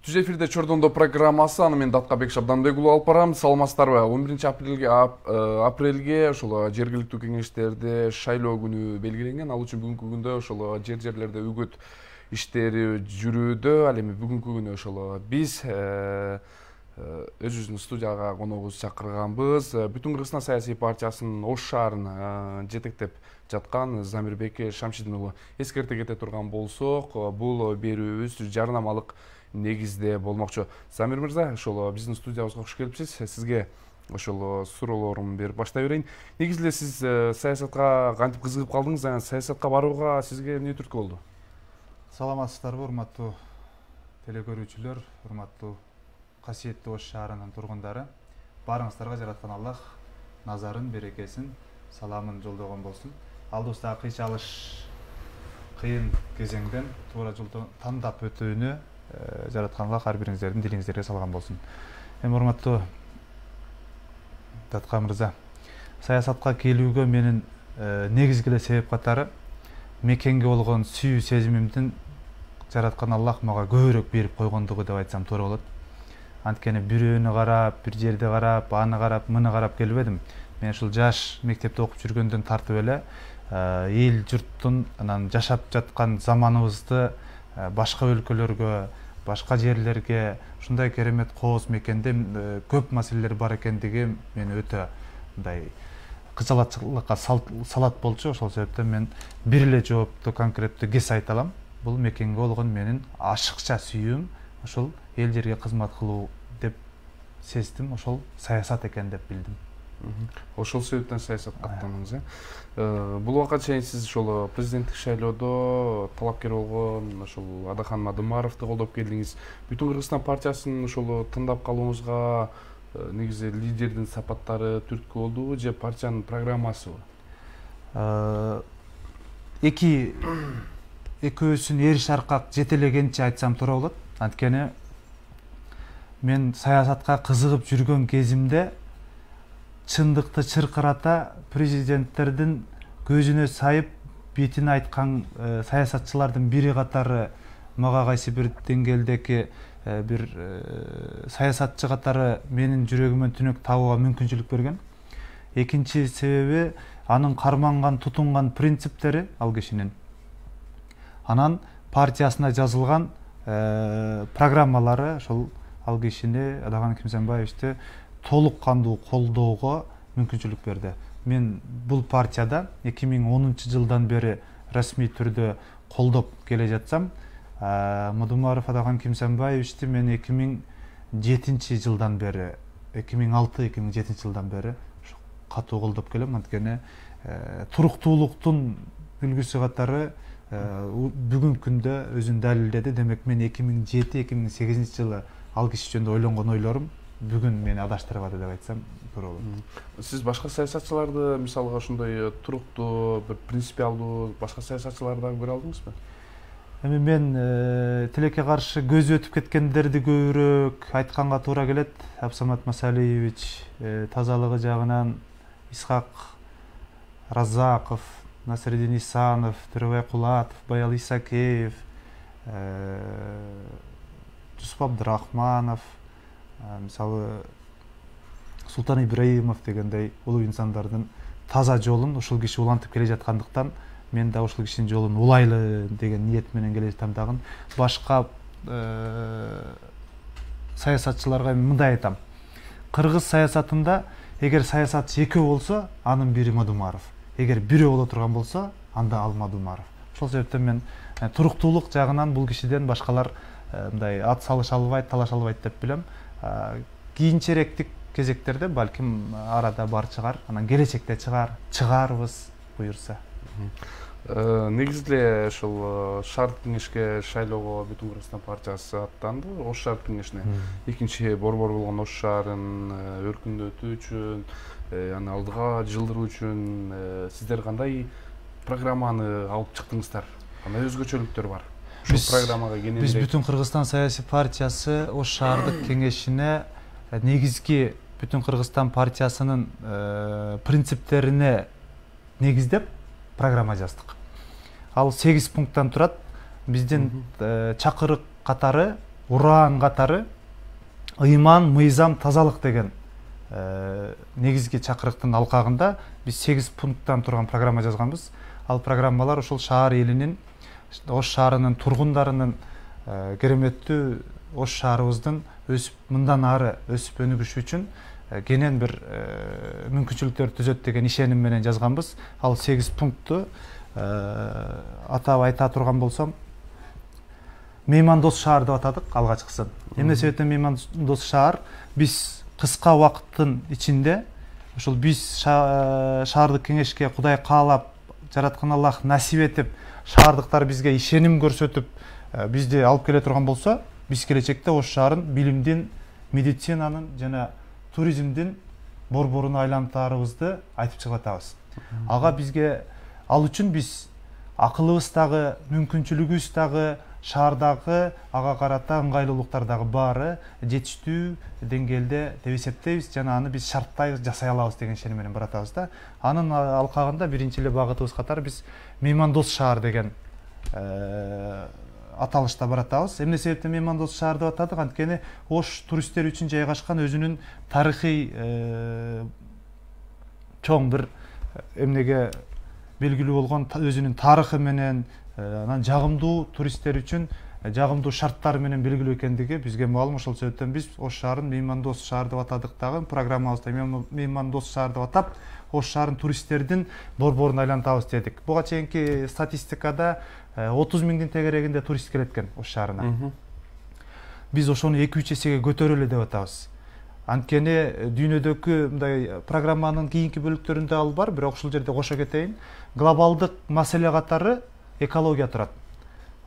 Түз эфирде Чордондо программасы, аны мен Даткабек Шабданбек уулу алып барам. Саламатсыздарбы? 11 апрелге ошол жергиликтүү кеңештерде шайлоо күнү белгиленген. Ал үчүн бүгүнкү күндө ошол жерлерде үгүт иштери жүрүүдө. Ал эми бүгүнкү күнү ошол биз өзүбүздүн студияга коногубузду чакырганбыз. Бүтүн Кыргызстан саясий партиясынын Ош шаарын жетектеп жаткан Замирбек Шамшидин уулу эскерте кете турган болсок, бул берүүбүз жарнамалык негизде болмокчу. Замир мырза, ошол биздин студиябызга кош келипсиз. Сизге ошол суроолорумду берип баштай берейин. Негизи эле сиз саясатка кантип кызыгып калдыңыз? Жана саясатка барууга сизге эмне түрткү болду? Саламатсыздарбы, урматтуу телекөрүүчүлөр, урматтуу касиеттүү Ош шаарынын тургундары. Баарыңыздарга жараткан Аллах назарын, берекесин, саламын жолдогон болсун. Алдыбыздагы кыйчалыш кыйын кезеңден туура жолдо тандап өтүүнү жараткан Аллах ар бириңиздердин дилиңиздерге салган болсун. Эми урматтуу Датка мырза, саясатка келүүгө менин негизги эле себеп катары мекенге болгон сүйүү сезимимдин жараткан Аллах мага көбүрөөк берип койгондугу деп айтсам туура болот. Анткени бирөөнү карап, бир жерди карап, аны карап, муну карап келбедим. Мен ушул жаш мектепте окуп жүргөндөн тартып эле эл журттун анан жашап жаткан заманыбызды башка өлкөлөргө, башка жерлерге, ушундай керемет кооз мекенде көп маселелер бар экендиги мени өтө мындай кызалатчылыкка салат болчу. Ошол себептен мен бир эле жоопту конкреттүү кес айта алам. Бул мекенге болгон менин ашыкча сүйүүм ошол эл жерге кызмат кылуу деп сездим, ошол саясат экен деп билдим. Ошол себептен саясатка аттандыңыз, Бул убакка чейин сиз ошол президенттик шайлоодо талапкер болгон ошол Адахан Мадымаровду колдоп келдиңиз. Бүтүн Кыргызстан партиясынын ошол тандап калууңузга негизи лидердин сапаттары түрткү болдубу же партиянын программасыбы? Экөөсүн эриш аркак жетелегенче айтсам туура болот. Анткени мен саясатка кызыгып жүргөн кезимде чындыкты чыркырата президенттердин көзүнө сайып бетине айткан саясатчылардын бири катары мага кайсы бир деңгээлдеги бир саясатчы катары менин жүрөгүмөн түнөк табууга мүмкүнчүлүк берген. Экинчи себеби анын карманган, тутунган принциптери ал кишинин. Анан партиясына жазылган программалары ошол ал кишини Адахан Кимсенбаевичти толук кандуу колдоого мүмкүнчүлүк берди. Мен бул партияда 2010 жылдан бери расмий түрдө колдоп келе жатсам, Мадымаров Адахан Кимсенбаевичти мен 2007 жылдан бери, 2006-2007 жылдан бери катуу колдоп келем. Анткени туруктуулуктун үлгүсү катары бүгүнкү күндө өзүн далилдеди. Демек мен 2007-2008 жылы ал киши жөнүндө ойлонгон ойлорум бүгүн мени адаштырбады деп айтсам туура болот. Сиз башка саясатчыларды, мисалга ошондой туруктуу, бир принципиалдуу башка саясатчыларды көрө алдыңызбы? Эми мен тилекке каршы көзү өтүп кеткендерди көбүрөөк айтканга туура келет. Абсамат Масалиевич, тазалыгы жагынан Исхак Разаков, Насреддин Исанов, Төрөбай Кулатов, Баял Исакеев, Жусуп Абдырахманов, мисалы Султан Ибраимов дегендей улуу инсандардын таза жолун ушул киши улантып келе жаткандыктан мен да ушул кишинин жолун улайлы деген ниет менен келе жатам дагы. Башка саясатчыларга мындай айтам. Кыргыз саясатында эгер саясатчы экөө болсо, анын бири Мадымаров. Эгер бирөө боло турган болсо, анда ал Мадымаров. Ошол себептен мен туруктуулук жагынан бул кишиден башкалар мындай ат салыша албайт, талаша албайт деп билем. Кийинчерээктик кезектерде балким арада бар чыгар, анан келечекте чыгарбыз буюрса. Негизи эле ошол шаардык кеңешке шайлоого Бүтүн Кыргызстан партиясы аттанды. Ош шаардык кеңешине экинчи борбор болгон Ош шаарын өркүндөтүү үчүн, аны алдыга жылдыруу үчүн сиздер кандай программаны алып чыктыңыздар? Кандай өзгөчөлүктөр бар? Ушул программага кененирээк. Биз Бүтүн Кыргызстан саясий партиясы Ош шаардык кеңешине негизги Бүтүн Кыргызстан партиясынын принциптерине негиздеп программа жаздык. Ал 8 пункттан турат. Биздин чакырык катары уран катары ыйман, мыйзам, тазалык деген негизги чакырыктын алкагында биз 8 пункттан турган программа жазганбыз. Ал программалар ушул шаар элинин, Ош шаарынын тургундарынын кереметтүү Ош шаарыбыздын өсүп мындан ары өсүп өнүгүшү үчүн кенен бир мүмкүнчүлүктөр түзөт деген ишеним менен жазганбыз. Ал 8 пунктту атап айта турган болсом, меймандос шаар деп атадык алгачкысын. Эмне себептен меймандос шаар? Биз кыска убакыттын ичинде ушул биз шаардык кеңешке Кудай каалап, жараткан Аллах насип этип, шаардыктар бизге ишеним көрсөтүп, бизди алып келе турган болсо, биз келечекте Ош шаарын билимдин, медицинанын жана туризмдин борборуна айлантаарыбызды айтып чыгып атабыз. Ага бизге ал үчүн биз акылыбыз дагы, мүмкүнчүлүгүбүз дагы, шаардагы ага карата ыңгайлуулуктар дагы баары жетиштүү деңгээлде деп эсептейбиз жана аны биз шарттайбыз, жасай алабыз деген ишеним менен баратабыз да. Анын алкагында биринчи эле багытыбыз катары биз меймандос шаар деген аталышта баратабыз. Эмне себептен меймандос шаар деп атадык? Анткени Ош туристтер үчүн жайгашкан өзүнүн тарыхый чоң бир эмнеге белгилүү болгон өзүнүн тарыхы менен, анан жагымдуу туристтер үчүн жагымдуу шарттар менен белгилүү экендиги бизге маалым. Ошол себептен биз Ош шаарын меймандос шаар деп атадык дагы, программабызда меймандос шаар деп атап, Ош шаарын туристтердин борборуна айлантабыз дедик. Буга чейинки статистикада 30 миңдин тегерегинде турист келет экен Ош шаарына. Биз ошону 2-3 эсеге көтөрөлү деп атабыз. Анткени дүйнөдөгү мындай программанын кийинки бөлүктөрүндө ал бар, бирок ушул жерде кошо кетейин. Глобалдык маселе катары экология турат.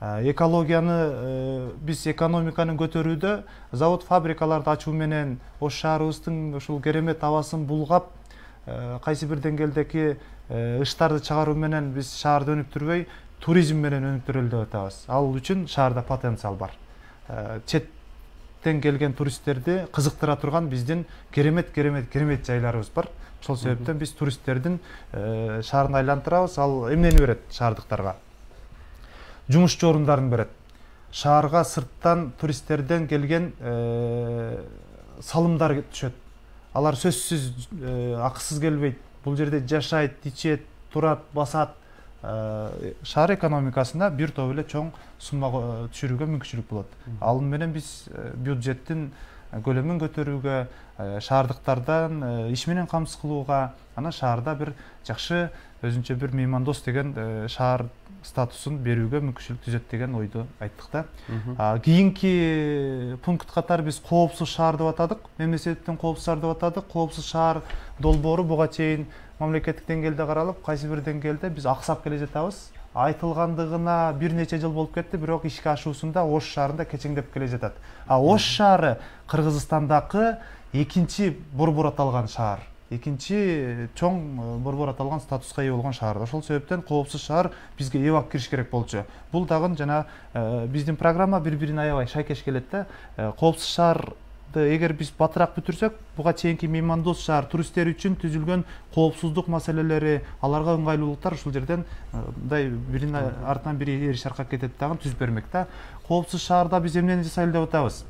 Экологияны биз экономиканы көтөрүүдө, завод фабрикаларды ачуу менен Ош шаарыбыздын ушул керемет абасын булгап, кайсы бир деңгээлдеги ыштарды чыгаруу менен биз шаарды өнүктүрбөй, туризм менен өнүктүрөлү деп атабыз. Ал үчүн шаарда потенциал бар. Четтен келген туристтерди кызыктыра турган биздин керемет жайларыбыз бар. Ошол себептен биз туристтердин шаарын айлантырабыз. Ал эмнени берет шаардыктарга? Жумушчу орундарын берет. Шаарга сырттан туристтерден келген салымдар түшөт. Алар сөзсүз акысыз келбейт. Бул жерде жашайт, ичет, турат, басат. Шаар экономикасына бир топ эле чоң сумма түшүрүүгө мүмкүнчүлүк болот. Ал менен биз бюджеттин көлөмүн көтөрүүгө, шаардыктардан иш менен камсыз кылууга, анан шаарда бир жакшы өзүнчө бир меймандос деген шаар статусун берүүгө мүмкүнчүлүк түзөт деген ойду айттык да. Кийинки пункт катары биз коопсуз шаар деп атадык. Эмне себептен коопсуз шаар деп атадык? Коопсуз шаар долбоору буга чейин мамлекеттик деңгээлде каралып, кайсы бир деңгээлде биз аксап келе жатабыз. Айтылгандыгына бир нече жыл болуп кетти, бирок ишке ашуусунда Ош шаарында кечеңдеп келе жатат. Ош шаары Кыргызстандагы экинчи борбор аталган шаар. Экинчи чоң борбор аталган статуска ээ болгон шаар. Ошол себептен коопсуз шаар бизге эбак кириш керек болчу. Бул дагы жана биздин программа бири-бирин аябай шайкеш келет да. Коопсуз шаарды эгер биз батыраак бүтүрсөк, буга чейинки меймандос шаар туристтер үчүн түзүлгөн коопсуздук маселелери, аларга ыңгайлуулуктар ушул жерден мындай биринин артынан бири эриш аркак кетет дагы түзүп бермек да. Коопсуз шаарда биз эмнени жасайлы деп атабыз?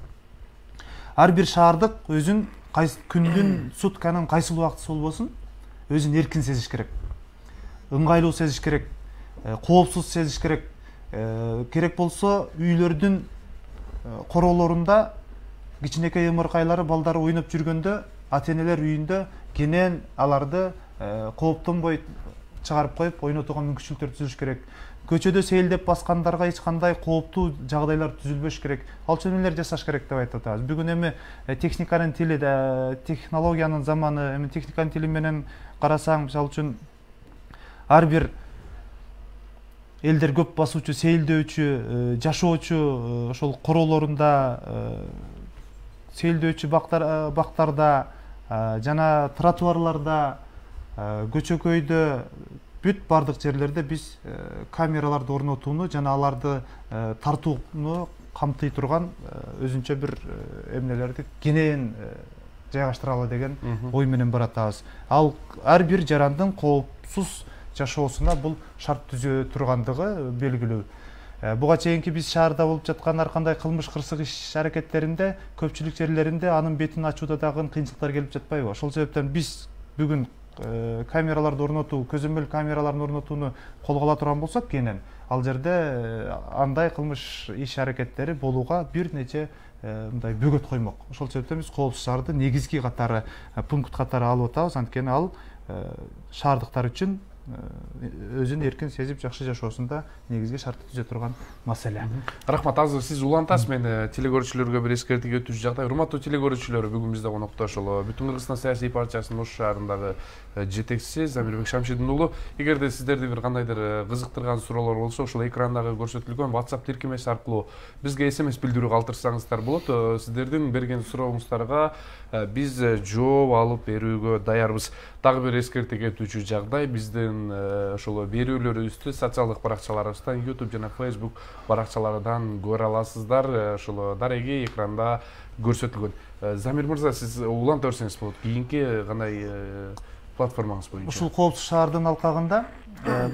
Ар бир шаардык өзүн күндүн, сутканын кайсыл убактысы болбосун, өзүн эркин сезиш керек. Ыңгайлуу сезиш керек, коопсуз сезиш керек. Керек болсо үйлөрдүн короолорунда кичинекей ымыркайлары балдары ойноп жүргөндө, ата-энелер үйүндө кенен аларды кооптонбой чыгарып коюп ойнотууга мүмкүнчүлүктөр түзүш керек. Көчөдө сейилдеп баскандарга эч кандай кооптуу жагдайлар түзүлбөш керек. Ал үчүн эмнелер жасаш керек деп айтып атабыз. Бүгүн эми техниканын тили, технологиянын заманы, эми техниканын тили менен карасаң, мисалы үчүн ар бир элдер көп басуучу, сейилдөөчү, жашоочу ошол короолорунда, сейилдөөчү бактарда жана тротуарларда, көчөкөйдө бүт бардык жерлерде биз камераларды орнотууну жана аларды тартууну камтый турган өзүнчө бир эмнелерди кенен жайгаштыралы деген ой менен баратабыз. Ал ар бир жарандын коопсуз жашоосуна бул шарт түзө тургандыгы белгилүү. Буга чейинки биз шаарда болуп жаткан ар кандай кылмыш кырсык иш аракеттеринде көпчүлүк жерлеринде анын бетин ачууда дагы кыйынчылыктар келип жатпайбы? Ошол себептен биз бүгүн камераларды орнотуу, көзөмөл камераларын орнотууну колго ала турган болсок кенен, ал жерде андай кылмыш иш аракеттери болууга бир нече мындай бөгөт коймок. Ошол себептен биз коопсуз шаарды негизги катары пункт катары алып атабыз. Анткени ал шаардыктар үчүн өзүн эркин сезип жакшы жашоосунда негизги шартты түзө турган маселе. Рахмат, азыр сиз улантасыз мени телекөрүүчүлөргө бир эскертүүгө өтүүчү жагдай. Урматтуу телекөрүүчүлөр, бүгүн бизде конокто ошол Бүтүн Кыргызстан саясий партиясынын Ош шаарындагы жетекчиси Замирбек Шамшидин уулу. Эгерде сиздерди бир кандайдыр кызыктырган суроолор болсо, ошол экрандагы көрсөтүлгөн WhatsApp тиркемеси аркылуу бизге SMS билдирүү калтырсаңыздар болот. Сиздердин берген сурооңуздарга биз жооп алып берүүгө даярбыз. Дагы бир эскертип кетүүчү жагдай, биздин ошол берүүлөрүбүздү социалдык баракчаларыбыздан, YouTube жана Facebook баракчаларынан көрө аласыздар. Ошол дареги экранда көрсөтүлгөн. Замир мырза, сиз уланта берсеңиз болот. Кийинки кандай платформаңыз боюнча? Ушул коопсуз шаардын алкагында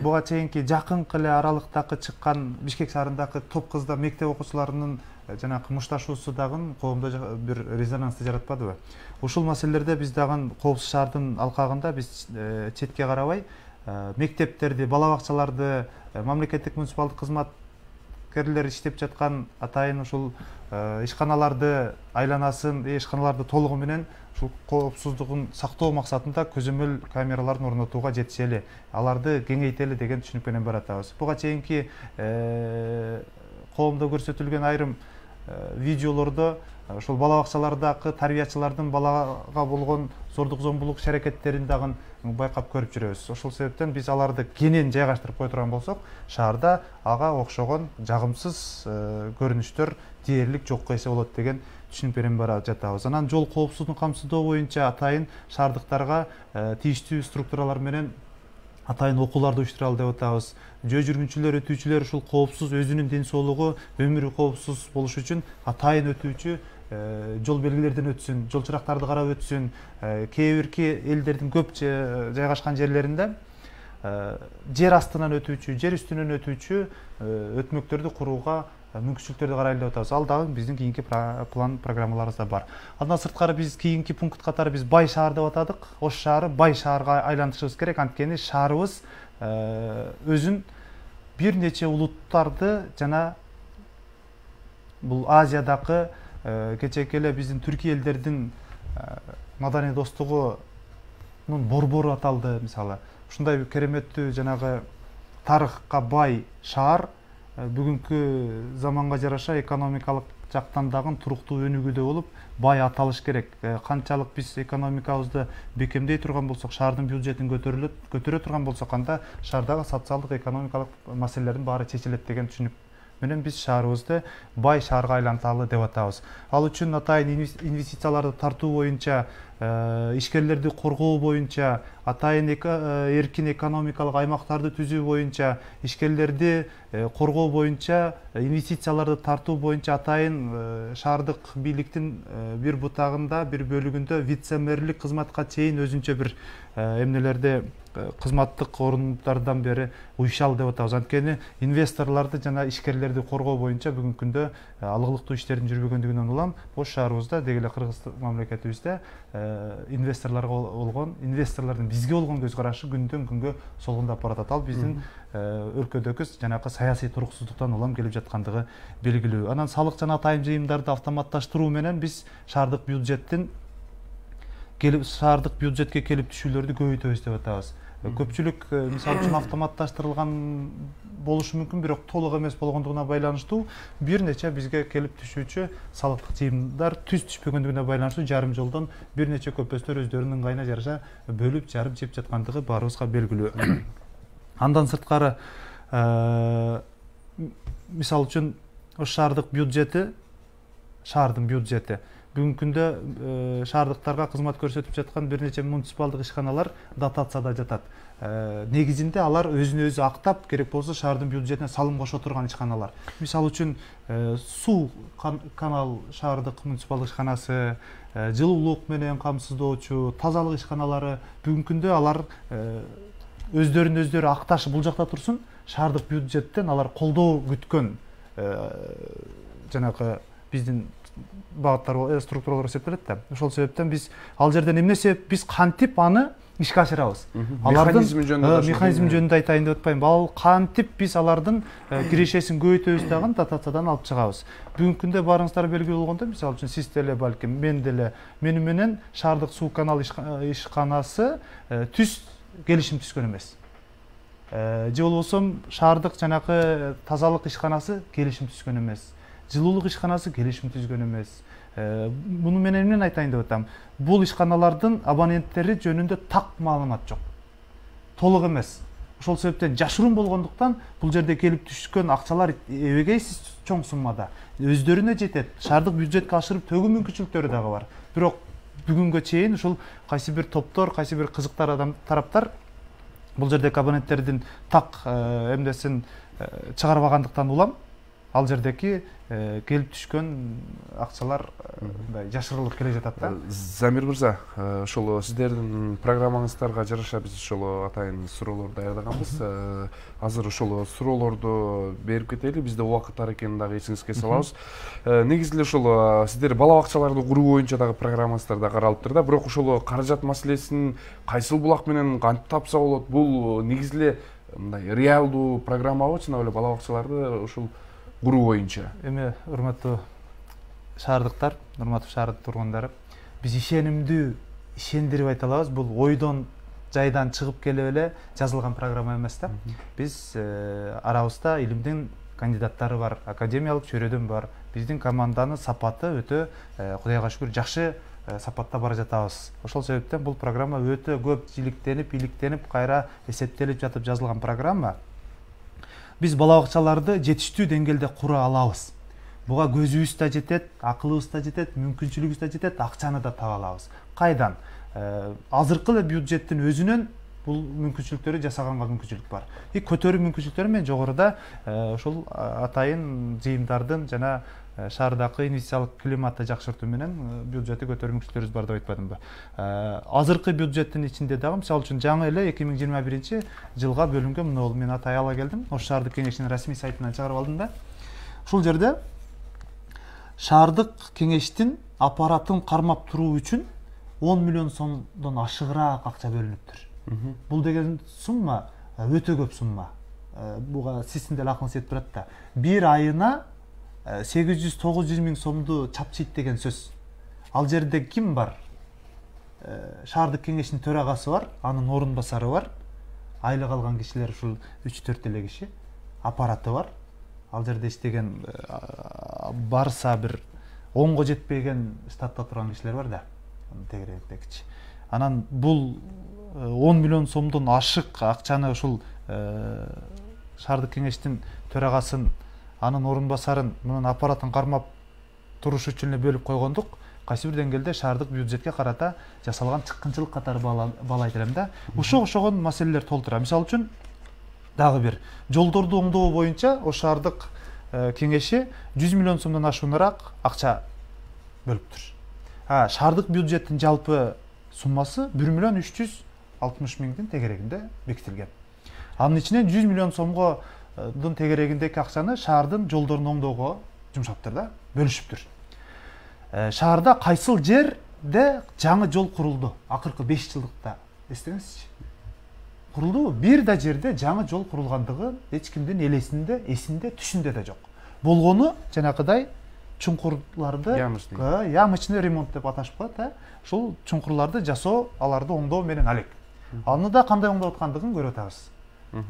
буга чейинки жакынкы эле аралыктагы чыккан Бишкек шаарындагы топ кыздар мектеп окуучуларынын жанагы мушташуусу дагы коомдо бир резонансты жаратпадыбы? Ушул маселелерде биз дагы коопсуз шаардын алкагында биз четке карабай мектептерди, бала бакчаларды, мамлекеттик муниципалдык кызматкерлер иштеп жаткан атайын ушул ишканаларды айланасын, ишканаларды толугу менен ушул коопсуздугун сактоо максатында көзөмөл камераларын орнотууга жетишели, аларды кеңейтели деген түшүнүк менен баратабыз. Буга чейинки коомдо көрсөтүлгөн айрым видеолордо ошол бала бакчалардагы тарбиячылардын балага болгон зордук зомбулук иш аракеттерин дагы байкап көрүп жүрөбүз. Ошол себептен биз аларды кенен жайгаштырып кое турган болсок, шаарда ага окшогон жагымсыз көрүнүштөр дээрлик жокко эсе болот деген түшүнүк менен бара жатабыз. Анан жол коопсуздугун камсыздоо боюнча атайын шаардыктарга тийиштүү структуралар менен атайын окууларды уюштуралы деп атабыз. Жөө жүргүнчүлөр, өтүүчүлөр ушул коопсуз өзүнүн ден соолугу, өмүрү коопсуз болуш үчүн атайын өтүүчү жол белгилерден өтсүн, жол чырактарды карап өтсүн. Кээ бирки элдердин көп жайгашкан жерлеринде жер астынан өтүүчү, жер үстүнөн өтүүчү өтмөктөрдү курууга мүмкүнчүлүктөрдү карайлы деп атабыз. Ал дагы биздин кийинки план программаларыбызда бар. Андан сырткары биз кийинки пункт катары биз бай шаар деп атадык. Ош шаары бай шаарга айлантышыбыз керек. Анткени шаарыбыз өзүн бир нече улуттарды жана бул Азиядагы кечээки эле биздин түрки элдердин маданий достугунун борбору аталды мисалы. Ушундай кереметтүү жанагы тарыхка бай шаар бүгүнкү заманга жараша экономикалык жактан дагы туруктуу өнүгүүдө болуп, бай аталыш керек. Канчалык биз экономикабызды бекемдей турган болсок, шаардын бюджетин көтөрө турган болсок, анда шаардагы социалдык экономикалык маселелердин баары чечилет деген түшүнүк менен биз шаарыбызды бай шаарга айланталы деп атабыз. Ал үчүн атайын инвестицияларды тартуу боюнча, ишкерлерди коргоо боюнча, атайын эркин экономикалык аймактарды түзүү боюнча, ишкерлерди коргоо боюнча, инвестицияларды тартуу боюнча атайын шаардык бийликтин бир бутагында, бир бөлүгүндө вице-мэрлик кызматка чейин өзүнчө бир эмнелерде кызматтык орундардан бери уюшалы деп атабыз. Анткени инвесторлорду жана ишкерлерди коргоо боюнча бүгүнкү күндө алгылыктуу иштердин жүрбөгөндүгүнөн улам Ош шаарыбызда, деги эле Кыргыз мамлекетибизде инвесторлорго болгон, инвесторлордун бизге болгон көз карашы күндөн күнгө солгундап баратат. Ал биздин өлкөдөгү жанакы саясий туруксуздуктан улам келип жаткандыгы белгилүү. Анан салык жана атайын жыйымдарды автоматташтыруу менен биз шаардык бюджетке келип түшүүлөрдү көбөйтөбүз деп атабыз. Көпчүлүк мисалы үчүн автоматташтырылган болушу мүмкүн, бирок толук эмес болгондугуна байланыштуу бир нече бизге келип түшүүчү салыктык жыйымдар түшпөгөндүгүнө байланыштуу жарым жолдон бир нече көпөстөр өздөрүнүн ыңгайына жараша бөлүп жарып жеп жаткандыгы баарыбызга белгилүү. Андан сырткары мисалы үчүн Ош шаардык бюджети, шаардын бюджети бүгүнкү күндө шаардыктарга кызмат көрсөтүп жаткан бир нече муниципалдык ишканалар дотацияда жатат. Негизинде алар өзүн өзү актап, керек болсо шаардын бюджетине салым кошо турган ишканалар. Мисалы үчүн суу канал шаардык муниципалдык ишканасы, жылуулук менен камсыздоочу, тазалык ишканалары бүгүнкү күндө алар өздөрүн өздөрү акташ бул жакта турсун, шаардык бюджеттен алар колдоо күткөн жанагы биздин багыттар структуралар эсептелет да. Ошол себептен биз ал жерден эмне себеп биз кантип аны ишке ашырабыз. Механизм жөнүндө айтайын деп атпайм. Ал кантип биз алардын кирешесин көбөйтөбүз дагы дотациядан алып чыгабыз. Бүгүнкү күндө барыңыздар белгилүү болгондой, мисалы үчүн сиз деле балким мен деле мени менен шаардык суу канал ишканасы келишим түзгөн эмес. Же болбосо шаардык жанагы тазалык ишканасы келишим түзгөн эмес. Жылуулук ишканасы келишим түзгөн эмес. Буну мен эмне айтайын деп атам? Бул ишканалардын абоненттери жөнүндө так маалымат жок. Толук эмес. Ошол себептен жашыруун болгондуктан бул жерде келип түшкөн акчалар эбегейсиз чоң суммада. Өздөрүнө жетет. Шаардык бюджетке ашырып төгүү мүмкүнчүлүктөрү дагы бар. Бирок бүгүнгө чейин ушул кайсы бир топтор, кайсы бир кызыктар тараптар бул жердеги абоненттердин так эмдесин чыгарбагандыктан улам ал жердеки келип түшкөн акчалар жашырылып келе жатат да. Замир мырза, ошол сиздердин программаңыздарга жараша биз ошол атайын суроолор даярдаганбыз. Азыр ошол суроолорду берип кетели, бизде убакыт бар экенин дагы эсиңизге салабыз. Негизи эле ошол сиздер бала бакчаларды куруу боюнча дагы программаңыздар да каралыптыр да, бирок ошол каражат маселесин кайсыл булак менен кантип тапса болот? Бул негизи эле мындай реалдуу программабы, чынап эле бала бакчаларды ушул куруу боюнча? Эми урматтуу шаардыктар, урматтуу шаардык тургундары, биз ишендирип айта алабыз, бул ойдон жайдан чыгып келип эле жазылган программа эмес да. Биз арабызда илимдин кандидаттары бар, академиялык чөйрөдөн бар. Биздин команданын сапаты өтө Кудайга шүгүр жакшы сапатта бара жатабыз. Ошол себептен бул программа өтө көп иликтенип, кайра эсептелип жатып жазылган программа. Биз бала бакчаларды жетиштүү деңгээлде кура алабыз. Буга көзүбүз да жетет, акылыбыз да жетет, мүмкүнчүлүгүбүз да жетет, акчаны да таба алабыз. Кайдан? Азыркы эле бюджеттин өзүнөн бул мүмкүнчүлүктөрдү жасаганга мүмкүнчүлүк бар. Көтөрүү мүмкүнчүлүктөрү мен жогоруда ошол атайын жыйымдардын жана шаардагы инвестициялык климатты жакшыртуу менен бюджетти көтөрүү мүмкүнчүлүктөрүбүз бар деп айтпадымбы? Азыркы бюджеттин ичинде дагы мисалы үчүн жаңы эле 2021 жылга бөлүнгөн мына мен атай ала келдим. Ош шаардык кеңешинин расмий сайтынан чыгарып алдым да. Ушул жерде шаардык кеңештин аппаратын кармап туруу үчүн 10 миллион сомдон ашыгыраак акча бөлүнүптүр. Бул деген сумма өтө көп сумма. Буга сиздин деле акылыңыз жетип турат да. Бир айына 800-900 миң сомду чапчыйт деген сөз. Ал жерде ким бар? Шаардык кеңештин төрагасы бар, анын орун басары бар. Айлык алган кишилер ушул 3-4 эле киши. Аппараты бар. Ал жерде иштеген барса бир 10го жетпеген штатта турган кишилер бар да. Тегеректегичи. Анан бул 10 миллион сомдон ашык акчаны ушул шаардык кеңештин төрагасын, анын орун басарын, мунун аппаратын кармап туруш үчүн эле бөлүп койгондук, кайсы бир деңгээлде шаардык бюджетке карата жасалган чыккынчылык катары баалайт элем да. Ошогон маселелер толтура. Мисалы үчүн дагы бир жолдорду оңдоо боюнча Ош шаардык кеңеши 100 миллион сомдон ашуунараак акча бөлүптүр. Шаардык бюджеттин жалпы суммасы 1 миллион 360 миңдин тегерегинде бекитилген. Анын ичинен 100 миллион сомдун тегерегиндеки акчаны шаардын жолдорун оңдоого жумшаптыр да, бөлүшүптүр. Шаарда кайсыл жерде жаңы жол курулду? Акыркы 5 жылдыкта эстеңизчи. Курулдубу? Бир да жерде жаңы жол курулгандыгы эч кимдин элесинде, эсинде, түшүндө да жок. Болгону жанакыдай чуңкурларды, ямычный ремонт деп аташып коет, ушул чуңкурларды жасоо, аларды оңдоо менен алек. Аны да кандай оңдоп аткандыгын көрүп атабыз.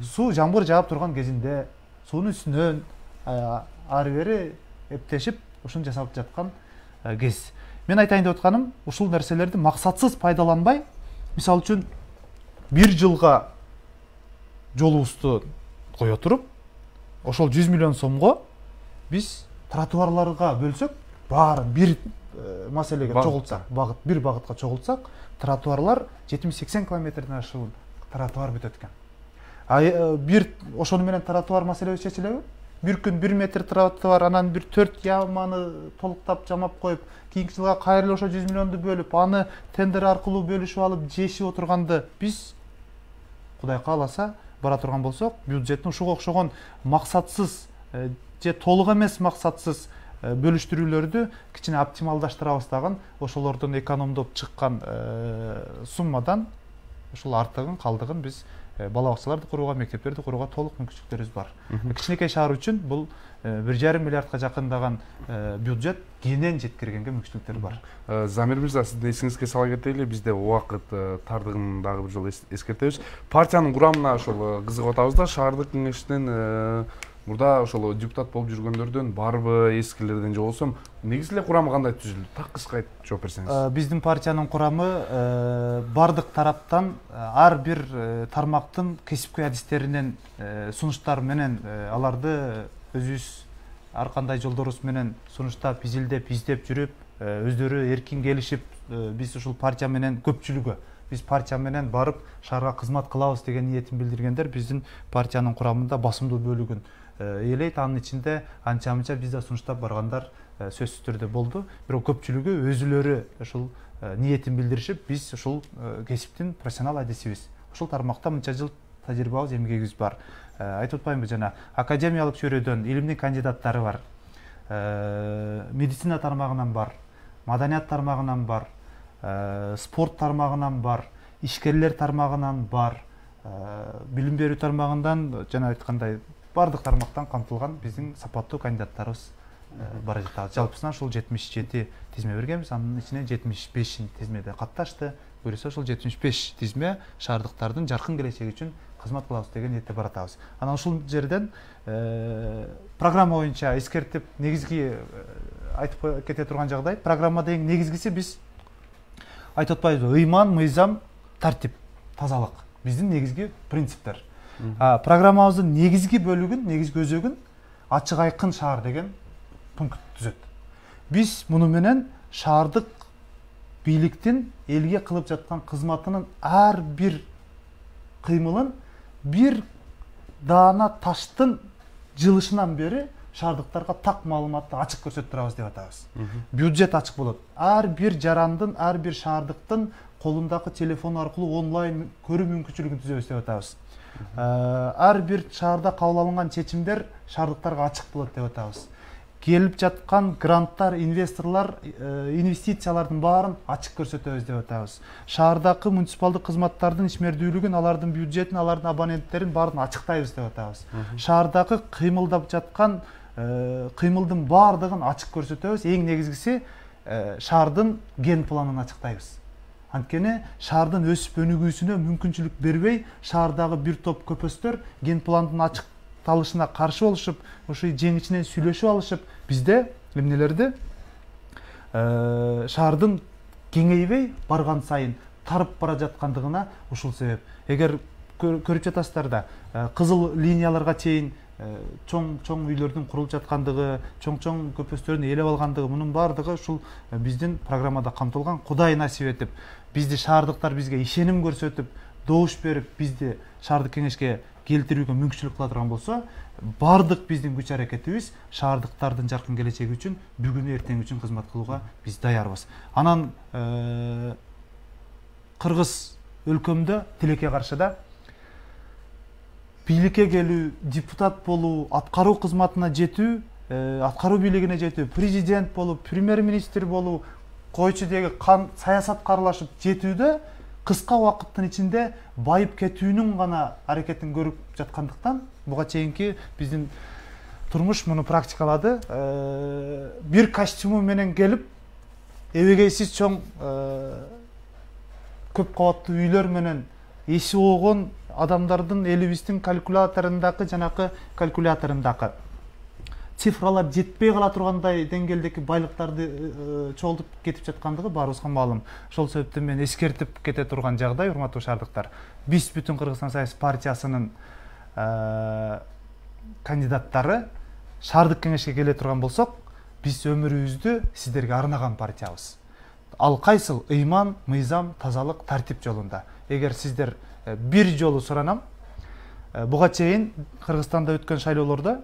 Суу жамгыр жаап турган кезинде суунун үстүнөн ары бери эптешип ушуну жасап жаткан кез. Мен айтайын деп атканым, ушул нерселерди максатсыз пайдаланбай, мисалы үчүн 1 жылга жолубузду кое туруп, ошол 100 миллион сомго биз тротуарларга бөлсөк, баарын бир маселеге чогултсак, бир багытка чогултсак, тротуарлар 70-80 километрден ашуун тротуар бүтөт экен. Бир ошону менен тротуар маселеси чечилеби? Бир күн 1 метр тротуар, анан бир 4 яманы толуктап жамап коюп, кийинки жылга кайра ошо 100 миллионду бөлүп, аны тендер аркылуу бөлүшүп алып, жешип отурганды биз Кудай кааласа бара турган болсок, бюджеттин ушуга окшогон максатсыз же толук эмес максатсыз бөлүштүрүүлөрдү кичине оптималдаштырабыз дагы, ошолордон экономдоп чыккан суммадан ушул артыгын, калдыгын биз бала бакчаларды курууга, мектептерди курууга толук мүмкүнчүлүктөрүбүз бар. Кичинекей шаар үчүн бул 1,5 миллиардка жакындаган бюджет кенен жеткиргенге мүмкүнчүлүктөр бар. Замир мырза, сиздин эсиңизге сала кетели, бизде убакыт тардыгын дагы бир жолу эскертебиз. Партиянын курамына ошол кызыгып атабыз да, шаардык кеңештин мурда ошол депутат болуп жүргөндөрдөн барбы, эскилерден же болбосо негизи эле курамы кандай түзүлдү? Так кыска айтып жооп берсеңиз. Биздин партиянын курамы бардык тараптан ар бир тармактын кесипкөй адистеринен сунуштар менен аларды өзүбүз ар кандай жолдорубуз менен сунуштап, изилдеп, издеп жүрүп, өздөрү эркин келишип, биз ушул партия менен көпчүлүгү биз партия менен барып шаарга кызмат кылабыз деген ниетин билдиргендер биздин партиянын курамында басымдуу бөлүгүн ээлейт. Анын ичинде анча-мынча бизде сунуштап баргандар сөзсүз түрдө болду. Бирок көпчүлүгү өзүлөрү ушул ниетин билдиришип, биз ушул кесиптин профессионал адисибиз. Ушул тармакта мынча жыл тажрыйбабыз, эмгегибиз бар. Айтып атпаймынбы, жана академиялык чөйрөдөн илимдин кандидаттары бар. Медицина тармагынан бар, маданият тармагынан бар, спорт тармагынан бар, ишкерлер тармагынан бар, билим берүү тармагынан жана айткандай бардык тармактан камтылган биздин сапаттуу кандидаттарыбыз бара жатат. Жалпысынан ушул 77 тизме бергенбиз, анын ичине 75 тизмеде катташты. Буюрса ушул 75 тизме шаардыктардын жаркын келечеги үчүн кызмат кылабыз деген ниетте баратабыз. Анан ушул жерден программа боюнча эскертип, негизги айтып кете турган жагдай, программада эң негизгиси биз айтып атпайбызбы, ыйман, мыйзам, тартип, тазалык биздин негизги принциптер. Программабыздын негизги бөлүгүн, негизги өзөгүн ачык айкын шаар деген пункт түзөт. Биз муну менен шаардык бийликтин элге кылып жаткан кызматынын ар бир кыймылын бир даана таштын жылышынан бери шаардыктарга так маалыматты ачык көрсөтүп турабыз деп атабыз. Бюджет ачык болот. Ар бир жарандын, ар бир шаардыктын колундагы телефон аркылуу онлайн көрүү мүмкүнчүлүгүн түзөбүз деп атабыз. Ар бир шаарда кабыл алынган чечимдер шаардыктарга ачык болот деп атабыз. Келип жаткан гранттар, инвесторлор, инвестициялардын баарын ачык көрсөтөбүз деп атабыз. Шаардагы муниципалдык кызматтардын ишмердүүлүгүн, алардын бюджетин, алардын абоненттерин баарын ачыктайбыз деп атабыз. Шаардагы кыймылдап жаткан кыймылдын баардыгын ачык көрсөтөбүз. Эң негизгиси шаардын ген планын ачыктайбыз. Анткени шаардын өсүп өнүгүүсүнө мүмкүнчүлүк бербей, шаардагы бир топ көпөстөр ген пландын ачыкталышына каршы болушуп, ошо жең ичинен сүйлөшүп алышып, бизде эмнелерди шаардын кеңейбей барган сайын тарып бара жаткандыгына ушул себеп. Эгер көрүп жатасыздар да, кызыл линияларга чейин чоң үйлөрдүн курулуп жаткандыгы, чоң көпөстөрдүн ээлеп алгандыгы, мунун баардыгы ушул биздин программада камтылган. Кудай насип этип, бизди шаардыктар бизге ишеним көрсөтүп, добуш берип, бизди шаардык кеңешке келтирүүгө мүмкүнчүлүк кыла турган болсо, бардык биздин күч аракетибиз шаардыктардын жаркын келечеги үчүн, бүгүн эртең үчүн кызмат кылууга биз даярбыз. Анан кыргыз өлкөмдө тилекке каршы да бийликке келүү, депутат болуу, аткаруу кызматына жетүү, аткаруу бийлигине жетүү, президент болуу, премьер-министр болуу, койчу деги саясатка аралашып жетүүдө кыска убакыттын ичинде байып кетүүнүн гана аракетин көрүп жаткандыктан, буга чейинки биздин турмуш муну практикалады. Бир костюму менен келип, эбегейсиз чоң көп кабаттуу үйлөр менен эси огон адамдардын элибиздин калькуляторундагы жанакы калькуляторундагы цифралар жетпей кала тургандай деңгээлдеги байлыктарды чогултуп кетип жаткандыгы баарыбызга маалым. Ошол себептен мен эскертип кете турган жагдай, урматтуу шаардыктар, биз бүтүн Кыргызстан саясий партиясынын кандидаттары шаардык кеңешке келе турган болсок, биз өмүрүбүздү сиздерге арнаган партиябыз. Ал кайсыл? Ыйман, мыйзам, тазалык, тартип жолунда. Эгер сиздер бир жолу суранам, буга чейин Кыргызстанда өткөн шайлоолордо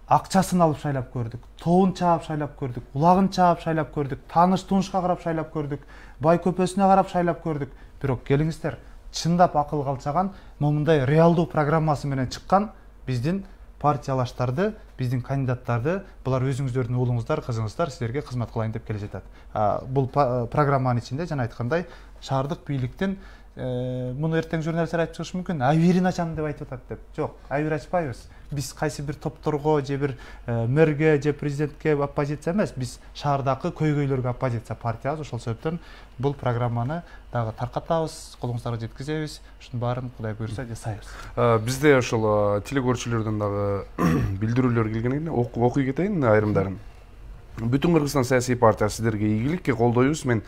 акчасын алып шайлап көрдүк, тоон чаап шайлап көрдүк, улагын чаап шайлап көрдүк, тааныш тунушка карап шайлап көрдүк, бай көпөсүнө карап шайлап көрдүк. Бирок келиңиздер, чындап акылга алчаган момундай реалдуу программасы менен чыккан биздин партиялаштарды, биздин кандидаттарды, булар өзүңүздөрдүн уулуңуздар, кызыңыздар, силерге кызмат кылайын деп келе жатат. Бул программанын ичинде жана айткандай шаардык бийликтин муну эртең журналисттер айтып чыгышы мүмкүн, айбирин ачам деп айтып атат деп. Жок, айбир ачпайбыз. Биз кайсы бир топторго же бир мэрге же президентке оппозиция эмес, биз шаардагы көйгөйлөргө оппозиция партиябыз. Ошол себептен бул программаны дагы таркатабыз, колуңуздарга жеткизебиз. Ушунун баарын Кудай буйрса жасайбыз. Бизде ошол телекөрүүчүлөрдөн дагы билдирүүлөр келген экен, окуй кетейин айрымдарын. Бүтүн Кыргызстан саясий партиясы сиздерге ийгиликке колдойбуз. Мен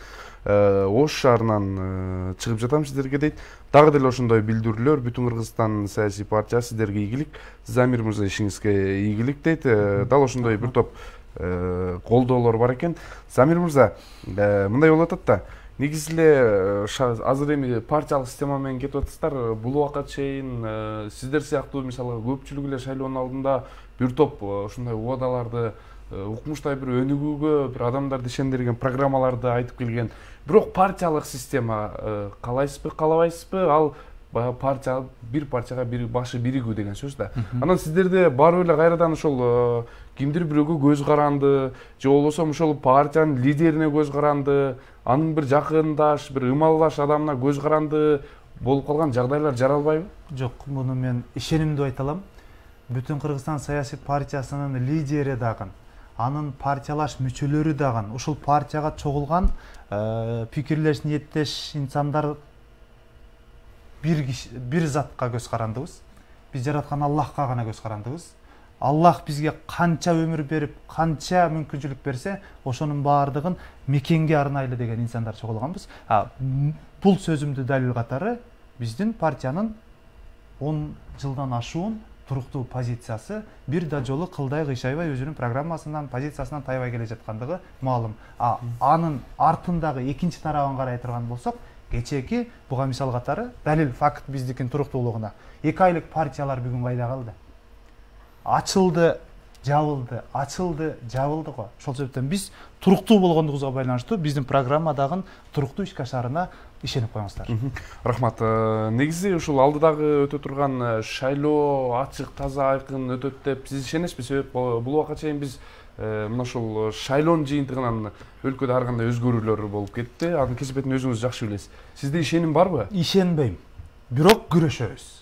Ош шаарынан чыгып жатам сиздерге дейт. Дагы деле ошондой билдирүүлөр Бүтүн Кыргызстан саясий партиясы сиздерге ийгилик, Замир мырза ишиңизге ийгилик дейт. Дал ошондой бир топ колдоолор бар экен. Замир мырза, мындай болуп атат да. Негизи эле азыр эми партиялык система менен кетип атасыздар. Бул убакка чейин сиздер сыяктуу мисалы көпчүлүк эле шайлоонун алдында бир топ ушундай убадаларды укмуштай бир өнүгүүгө бир адамдарды ишендирген программаларды айтып келген. Бирок партиялык система каалайсызбы, каалабайсызбы? Ал партия бир партияга бир башы биригүү деген сөз да. Анан сиздерде барып эле кайрадан ошол кимдир бирөөгө көз каранды, же болбосо ошол партиянын лидерине көз каранды, анын бир жакындаш, бир ымалдаш адамына көз каранды болуп калган жагдайлар жаралбайбы? Жок, муну мен ишенимдүү айта алам. Бүтүн Кыргызстан саясий партиясынын лидери дагы, анын партиялаш мүчөлөрү дагы, ушул партияга чогулган пикирлеш, ниеттеш инсандар бир затка көз карандыбыз. Биз жараткан Аллахка гана көз карандыбыз. Аллах бизге канча өмүр берип, канча мүмкүнчүлүк берсе, ошонун баардыгын мекенге арнайлы деген инсандар чогулганбыз. Бул сөзүмдү далил катары биздин партиянын 10 жылдан ашуун туруктуу позициясы бир да жолу кылдай кыйшайбай өзүнүн программасынан, позициясынан тайбай келе жаткандыгы маалым. Анын артындагы экинчи тарабын карай турган болсок, кечээки буга мисал катары далил факт биздикин туруктуулугуна 2 айлык партиялар бүгүн кайда калды? Ачылды, жабылды, ачылды, жабылды го. Ошол себептен биз туруктуу болгондугубузга байланыштуу биздин программадагы туруктуу ишке ашарына ишенип коюңуздар. Рахмат. Негизи ушул алдыдагы өтө турган шайлоо ачык, таза, айкын өтөт деп сиз ишенесизби? Себеп бул убакка чейин биз мына ушул шайлоонун жыйынтыгынан өлкөдө ар кандай өзгөрүүлөр болуп кетти. Анын кесепетин өзүңүз жакшы билесиз. Сизде ишеним барбы? Ишенбейм. Бирок күрөшөбүз.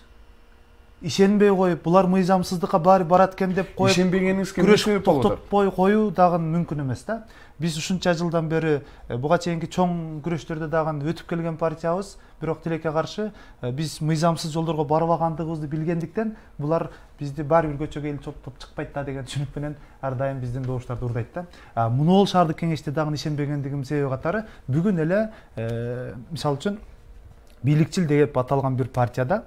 Ишенбей коюп, булар мыйзамсыздыкка баары барат экен деп коюп, ишенбегениңизге эмне себеп болуп атат? Токтотпой коюу дагы мүмкүн эмес да. Биз ушунча жылдан бери буга чейинки чоң күрөштөрдө дагы өтүп келген партиябыз, бирок тилекке каршы биз мыйзамсыз жолдорго барбагандыгыбызды билгендиктен булар бизди баары бир көчөгө эл топтоп чыкпайт да деген түшүнүк менен ар дайым биздин добуштарды урдайт да. Муну ол шаардык кеңеште дагы ишенбегендигим себеби катары бүгүн эле мисалы үчүн бийликчил деп аталган бир партияда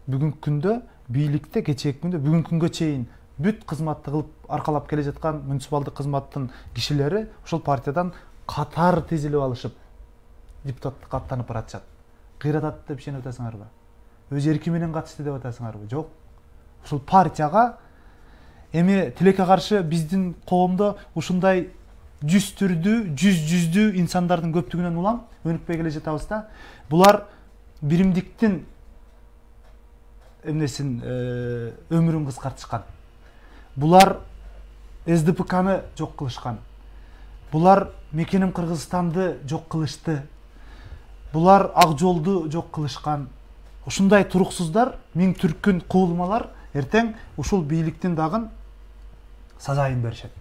бүгүнкү күндө бийликте кечээки күндө бүгүнкү күнгө чейин бүт кызматты кылып аркалап келе жаткан муниципалдык кызматтын кишилери ошол партиядан катар тизилип алышып депутаттыкка аттанып баратышат. Кыйратат деп ишенип атасыңарбы? Өз эрки менен катышты деп атасыңарбы? Жок. Ушул партияга эми тилекке каршы биздин коомдо ушундай жүздүү инсандардын көптүгүнөн улам өнүкпөй келе жатабыз да. Булар биримдиктин эмнесин өмүрүн кыскартышкан. Булар СДПКны жок кылышкан. Булар Мекеним Кыргызстанды жок кылышты. Булар Ак жолду жок кылышкан. Ушундай туруксуздар, миң түркүн куулмалар эртең ушул бийликтин дагы сазайын беришет.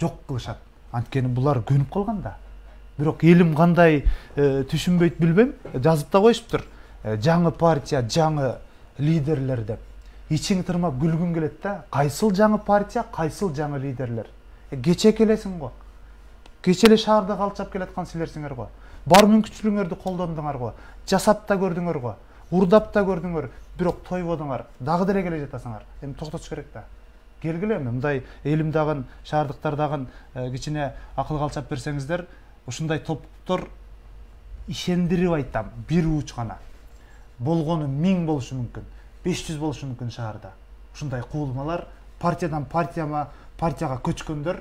Жок кылышат. Анткени булар көнүп калган да. Бирок элим кандай түшүнбөйт билбейм, жазып да коюшуптур. Жаңы партия, жаңы лидерлер деп. Ичиң тырмап күлгүң келет да. Кайсыл жаңы партия, кайсыл жаңы лидерлер? Кече келесиң го. Кече эле шаарда калчап келаткан силерсиңер го. Бар мүмкүнчүлүгүңөрдү колдондуңар го. Жасап да көрдүңөр го. Урдап да көрдүңөр. Бирок тойбодуңар. Дагы деле келе жатасыңар. Эми токтотуш керек да. Келгиле мындай элим дагы шаардыктар дагы кичине акыл калчап берсеңиздер, ушундай топтор ишендирип айтам, бир уч гана. Болгону 1000 болушу мүмкүн, 500 болушу мүмкүн шаарда. Ушундай куулмалар партиядан партияга көчкөндөр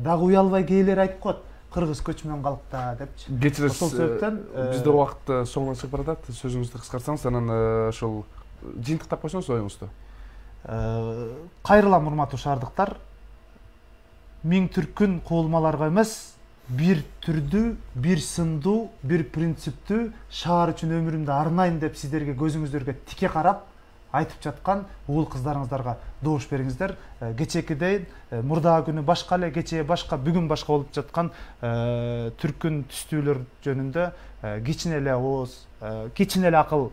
дагы уялбай кээлер айтып коет. кыргыз көчмөн калыкта депчи. Кечиресиз. Ошол себептен бизде убакыт соңуна чыгып баратат. Сөзүңүздү кыскартсаңыз, анан ошол жыйынтыктап койсоңуз оюңузду. Кайрылам урматтуу шаардыктар. Миң түркүн куулмаларга эмес, бир түрдүү, бир сындуу, бир принциптүү шаар үчүн өмүрүмдү арнайын деп сиздерге көзүңүздөргө тике карап айтып жаткан уул кыздарыңыздарга добуш бериңиздер. Кечекидей мурдагы күнү башка эле, кечээ башка, бүгүн башка болуп жаткан түркүн түстүүлөр жөнүндө кичине эле ооз, кичине эле акыл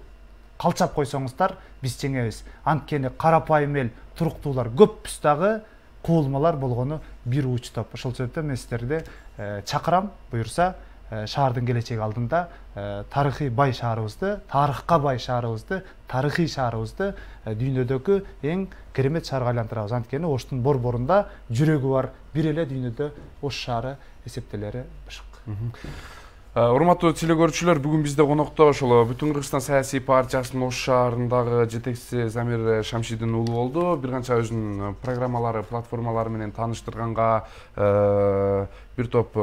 калчап койсоңуздар, биз жеңебиз. Анткени карапайым эл туруктуулар көппүз дагы, куулмалар болгону бир уч топ. Ошол себептен мен сиздерди чакырам, буюрса шаардын келечеги алдында тарыхый бай шаарыбызды, тарыхка бай шаарыбызды, тарыхый шаарыбызды дүйнөдөгү эң керемет шаарга айлантырабыз. Анткени Оштун борборунда жүрөгү бар бир эле дүйнөдө Ош шаары эсептелери бышык. Урматтуу телекөрүүчүлөр, бүгүн бизде конокто ошол Бүтүн Кыргызстан саясий партиясынын Ош шаарындагы жетекчиси Замир Шамшидин уулу болду. Бир канча өзүнүн программалары, платформалары менен тааныштырганга бир топ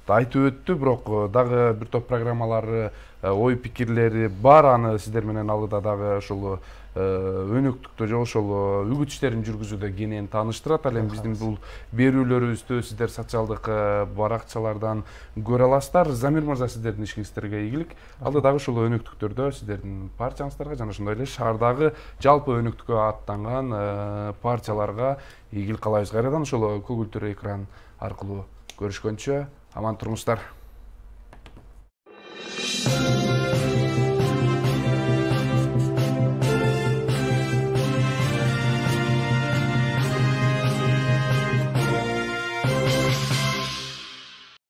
айтып өттү, бирок дагы бир топ программалары, ой пикирлери бар. Аны сиздер менен алыда дагы ошол өнөктүктө же ошол үгүт иштерин жүргүзүүдө кенен тааныштырат. Ал эми биздин бул берүүлөрүбүздү сиздер социалдык баракчалардан көрө аласыздар. Замир мырза, сиздердин ишиңиздерге ийгилик. Алдыдагы ошол өнөктүктөрдө сиздердин партияңыздарга жана ошондой эле шаардагы жалпы өнөктүккө аттанган партияларга ийгилик каалайбыз. Кайрадан ошол көгүлтүр экран аркылуу көрүшкөнчө аман туруңуздар.